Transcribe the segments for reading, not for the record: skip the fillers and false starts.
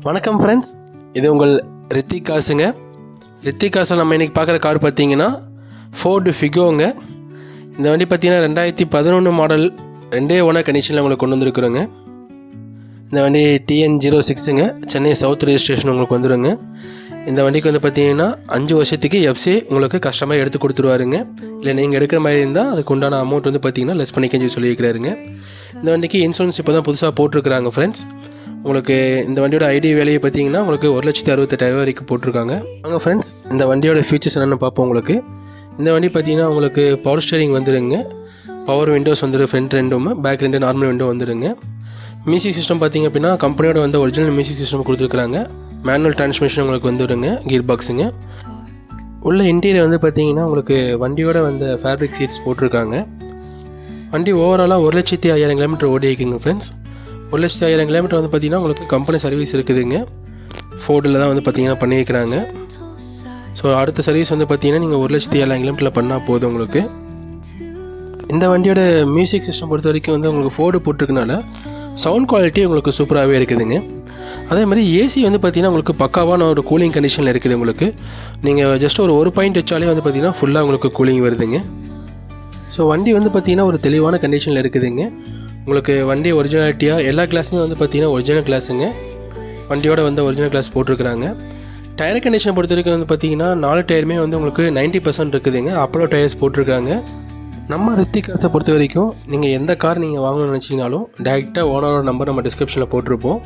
வணக்கம் ஃப்ரெண்ட்ஸ், இது உங்கள் ரித்திக் காசுங்க. ரித்திக் காசில் நம்ம இன்றைக்கி பார்க்குற கார் பார்த்தீங்கன்னா ஃபோர்டு ஃபிகோங்க. இந்த வண்டி பார்த்தீங்கன்னா 2011 மாடல் 2 ஓனர் கண்டிஷனில் உங்களுக்கு கொண்டு வந்துருக்குறோங்க. இந்த வண்டி TN06ங்க, சென்னை சவுத் ரெஜிஸ்ட்ரேஷன் உங்களுக்கு வந்துடுங்க. இந்த வண்டிக்கு வந்து பார்த்தீங்கன்னா 5 வருஷத்துக்கு எஃப்சி உங்களுக்கு கஸ்டமர் எடுத்து கொடுத்துருவாருங்க. இல்லை நீங்கள் எடுக்கிற மாதிரி இருந்தால் அதுக்கு உண்டான அமௌண்ட் வந்து பார்த்தீங்கன்னா லெஸ் பண்ணிக்கன்னு சொல்லியிருக்கிறாருங்க. இந்த வண்டிக்கு இன்சூரன்ஸ் இப்போ தான் புதுசாக போட்டிருக்கிறாங்க ஃப்ரெண்ட்ஸ். உங்களுக்கு இந்த வண்டியோட ஐடி வேலையை பார்த்தீங்கன்னா உங்களுக்கு 1,68,000 வரைக்கும் போட்டிருக்காங்க. வாங்க ஃப்ரெண்ட்ஸ், இந்த வண்டியோட ஃபீச்சர்ஸ் என்னென்னு பார்ப்போம். உங்களுக்கு இந்த வண்டி பார்த்தீங்கன்னா உங்களுக்கு பவர் ஸ்டேரிங் வந்துடுங்க, பவர் விண்டோஸ் வந்துடும், ஃப்ரண்ட் ரெண்டும், பேக் 2 நார்மல் விண்டோ வந்துடுங்க. மியூசிக் சிஸ்டம் பார்த்தீங்க அப்படின்னா கம்பெனியோட வந்து ஒரிஜினல் மியூசிக் சிஸ்டம் கொடுத்துருக்குறாங்க. மேனுவல் டிரான்ஸ்மிஷன் உங்களுக்கு வந்துடுங்க, கியர் பாக்ஸுங்க. உள்ள இன்டீரியர் வந்து பார்த்தீங்கன்னா உங்களுக்கு வண்டியோட வந்து ஃபேப்ரிக் சீட்ஸ் போட்டிருக்காங்க. வண்டி ஓவராலாக 1,05,000 கிலோமீட்டர் ஓடி இருக்குங்க ஃப்ரெண்ட்ஸ். 1,05,000 கிலோமீட்டர் வந்து பார்த்திங்கன்னா உங்களுக்கு கம்பெனி சர்வீஸ் இருக்குதுங்க. ஃபோர்டில் தான் வந்து பார்த்திங்கன்னா பண்ணியிருக்கிறாங்க. ஸோ அடுத்த சர்வீஸ் வந்து பார்த்திங்கன்னா நீங்கள் 1,07,000 கிலோமீட்டரில் பண்ணால் போதும் உங்களுக்கு. இந்த வண்டியோட மியூசிக் சிஸ்டம் பொறுத்த வரைக்கும் வந்து உங்களுக்கு ஃபோர்டு போட்டிருக்கனால சவுண்ட் குவாலிட்டி உங்களுக்கு சூப்பராகவே இருக்குதுங்க. அதே மாதிரி ஏசி வந்து பார்த்திங்கன்னா உங்களுக்கு பக்காவான ஒரு கூலிங் கண்டிஷனில் இருக்குது. உங்களுக்கு நீங்கள் ஜஸ்ட் ஒரு பாயிண்ட் வச்சாலே வந்து பார்த்திங்கன்னா ஃபுல்லாக உங்களுக்கு கூலிங் வருதுங்க. ஸோ வண்டி வந்து பார்த்திங்கன்னா ஒரு தெளிவான கண்டிஷனில் இருக்குதுங்க. உங்களுக்கு வண்டி ஒரிஜினாலிட்டியாக எல்லா கிளாஸுமே வந்து பார்த்திங்கன்னா ஒரிஜினல் கிளாஸுங்க. வண்டியோட வந்து ஒரிஜினல் கிளாஸ் போட்டிருக்கிறாங்க. டயர் கண்டிஷனை பொறுத்த வரைக்கும் வந்து பார்த்திங்கன்னா 4 டயருமே வந்து உங்களுக்கு 90% இருக்குதுங்க. அப்போலோ டயர்ஸ் போட்டிருக்காங்க. நம்ம ரித்திக் காசை பொறுத்த வரைக்கும் நீங்கள் எந்த கார் நீங்கள் வாங்கணும்னு நினச்சிங்கனாலும் டேரெக்டாக ஓனரோட நம்பர் நம்ம டிஸ்கிரிப்ஷனில் போட்டிருப்போம்.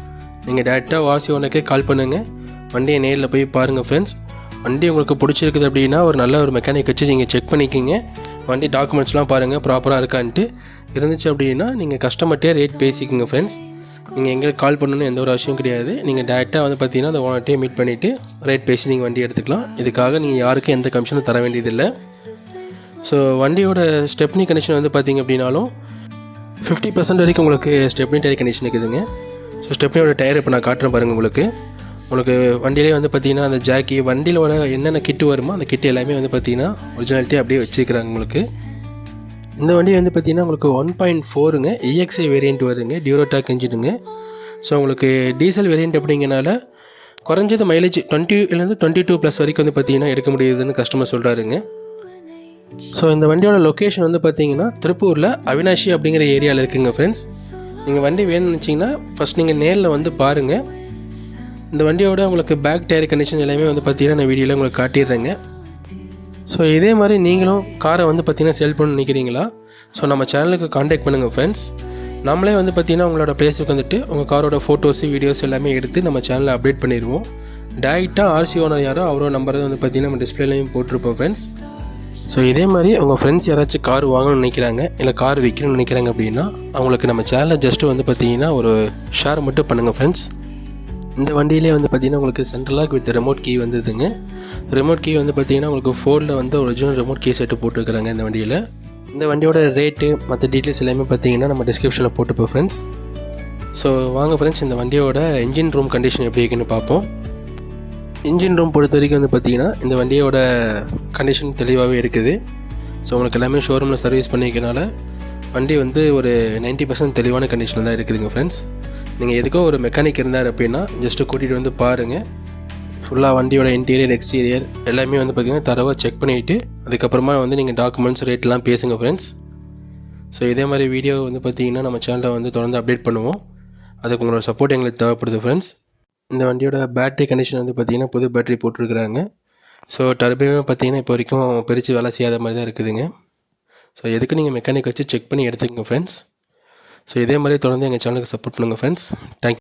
நீங்கள் டேரெக்டாக வாசி ஓனருக்கே கால் பண்ணுங்கள், வண்டியை நேரில் போய் பாருங்கள் ஃப்ரெண்ட்ஸ். வண்டி உங்களுக்கு பிடிச்சிருக்குது அப்படின்னா ஒரு நல்ல ஒரு மெக்கானிக் வச்சு நீங்கள் செக் பண்ணிக்கிங்க. வண்டி டாக்குமெண்ட்ஸ்லாம் பாருங்கள் ப்ராப்பராக இருக்கான்ட்டு. இருந்துச்சு அப்படின்னா நீங்கள் கஸ்டமர்கிட்டே ரேட் பேசிக்கோங்க ஃப்ரெண்ட்ஸ். நீங்கள் எங்களுக்கு கால் பண்ணணுன்னு எந்த ஒரு அவசியம் கிடையாது. நீங்கள் டேரெக்டாக வந்து பார்த்தீங்கன்னா அந்த ஓனர்கிட்டே மீட் பண்ணிவிட்டு ரேட் பேசி நீங்கள் வண்டி எடுத்துக்கலாம். இதுக்காக நீங்கள் யாருக்கும் எந்த கமிஷனும் தர வேண்டியதில்லை. ஸோ வண்டியோட ஸ்டெப்னி கண்டிஷன் வந்து பார்த்திங்க அப்படின்னாலும் 50% வரைக்கும் உங்களுக்கு ஸ்டெப்னி டயர் கண்டிஷன் இருக்குதுங்க. ஸோ ஸ்டெப்னியோட டயர் இப்போ நான் காட்டுறேன் பாருங்கள். உங்களுக்கு வண்டியிலே வந்து பார்த்திங்கன்னா அந்த ஜாக்கி வண்டியிலோட என்னென்ன கிட்டு வருமோ அந்த கிட்டு எல்லாமே வந்து பார்த்திங்கன்னா ஒரிஜினாலிட்டி அப்படியே வச்சுக்கிறாங்க உங்களுக்கு. இந்த வண்டி வந்து பார்த்திங்கன்னா உங்களுக்கு 1.4ங்க EXI வேரியண்ட் வருதுங்க, டியூரோடாக் இன்ஜினுங்க. ஸோ உங்களுக்கு டீசல் வேரியண்ட் அப்படிங்கிறனால குறைஞ்சது மைலேஜ் 20 22+ வரைக்கும் வந்து பார்த்திங்கன்னா எடுக்க முடியுதுன்னு கஸ்டமர் சொல்கிறாருங்க. ஸோ இந்த வண்டியோட லொக்கேஷன் வந்து பார்த்திங்கன்னா திருப்பூரில் அவினாஷி அப்படிங்கிற ஏரியாவில் இருக்குங்க ஃப்ரெண்ட்ஸ். நீங்கள் வண்டி வேணும்னு நினச்சிங்கன்னா ஃபஸ்ட் நீங்கள் நேரில் வந்து பாருங்கள். இந்த வண்டியோட உங்களுக்கு பேக் டயர் கண்டிஷன் எல்லாமே வந்து பார்த்திங்கன்னா நான் வீடியோவில் உங்களுக்கு காட்டிடுறேங்க. ஸோ இதே மாதிரி நீங்களும் காரை வந்து பார்த்திங்கன்னா சேல் பண்ண நினைக்கிறீங்களா? ஸோ நம்ம சேனலுக்கு காண்டாக்ட் பண்ணுங்கள் ஃப்ரெண்ட்ஸ். நம்மளே வந்து பார்த்திங்கன்னா உங்களோட பிளேஸுக்கு வந்துட்டு உங்கள் காரோட ஃபோட்டோஸு வீடியோஸ் எல்லாமே எடுத்து நம்ம சேனலில் அப்டேட் பண்ணிடுவோம். டேரெக்டாக RC ஓனர் யாரோ அவரோட நம்பரை வந்து பார்த்திங்கன்னா நம்ம டிஸ்பிளேலையும் போட்டிருப்போம் ஃப்ரெண்ட்ஸ். ஸோ இதே மாதிரி உங்கள் ஃப்ரெண்ட்ஸ் யாராச்சும் கார் வாங்கணும்னு நினைக்கிறாங்க, இல்லை கார் விற்கணும்னு நினைக்கிறாங்க அப்படின்னா அவங்களுக்கு நம்ம சேனலில் ஜஸ்ட்டு வந்து பார்த்திங்கன்னா ஒரு ஷேர் மட்டும் பண்ணுங்கள் ஃப்ரெண்ட்ஸ். இந்த வண்டியிலே வந்து பார்த்திங்கன்னா உங்களுக்கு central lock with remote key வந்துதுங்க. ரிமோட் கீ வந்து பார்த்திங்கன்னா உங்களுக்கு ஃபோர்டில் வந்து ஒரிஜினல் ரிமோட் கீ செட்டு போட்டுருக்குறாங்க இந்த வண்டியில். இந்த வண்டியோட ரேட்டு மற்ற டீட்டெயில்ஸ் எல்லாமே பார்த்திங்கன்னா நம்ம டிஸ்கிரிப்ஷனில் போட்டுப்போம் ஃப்ரெண்ட்ஸ். ஸோ வாங்க ஃப்ரெண்ட்ஸ், இந்த வண்டியோட இன்ஜின் ரூம் கண்டிஷன் எப்படி இருக்குன்னு பார்ப்போம். இன்ஜின் ரூம் பொறுத்த வரைக்கும் வந்து பார்த்திங்கன்னா இந்த வண்டியோட கண்டிஷன் தெளிவாகவே இருக்குது. ஸோ உங்களுக்கு எல்லாமே ஷோரூமில் சர்வீஸ் பண்ணிக்கிறனால வண்டி வந்து ஒரு 90% தெளிவான கண்டிஷனில் தான் இருக்குதுங்க ஃப்ரெண்ட்ஸ். நீங்கள் எதுக்கோ ஒரு மெக்கானிக் இருந்தார் அப்படின்னா ஜஸ்ட்டு கூட்டிகிட்டு வந்து பாருங்கள். ஃபுல்லாக வண்டியோட இன்டீரியர் எக்ஸ்டீரியர் எல்லாமே வந்து பார்த்திங்கன்னா தரவாக செக் பண்ணிவிட்டு அதுக்கப்புறமா வந்து நீங்கள் டாக்குமெண்ட்ஸ் ரேட்லாம் பேசுங்க ஃப்ரெண்ட்ஸ். ஸோ இதே மாதிரி வீடியோ வந்து பார்த்திங்கன்னா நம்ம சேனலில் வந்து தொடர்ந்து அப்டேட் பண்ணுவோம். அதுக்கு உங்களோட சப்போர்ட் எங்களுக்கு தேவைப்படுது ஃப்ரெண்ட்ஸ். இந்த வண்டியோட பேட்டரி கண்டிஷன் வந்து பார்த்திங்கன்னா புது பேட்டரி போட்டிருக்கிறாங்க. ஸோ டர்போவே பார்த்திங்கன்னா இப்போ வரைக்கும் பிரித்து வேலை செய்யாத மாதிரி தான் இருக்குதுங்க. ஸோ எதுக்கு நீங்கள் மெக்கானிக் வச்சு செக் பண்ணி எடுத்துக்கங்க ஃப்ரெண்ட்ஸ். ஸோ இதே மாதிரி தொடர்ந்து எங்கள் சேனலுக்கு சப்போர்ட் பண்ணுங்கள் ஃப்ரெண்ட்ஸ். தேங்க்யூ.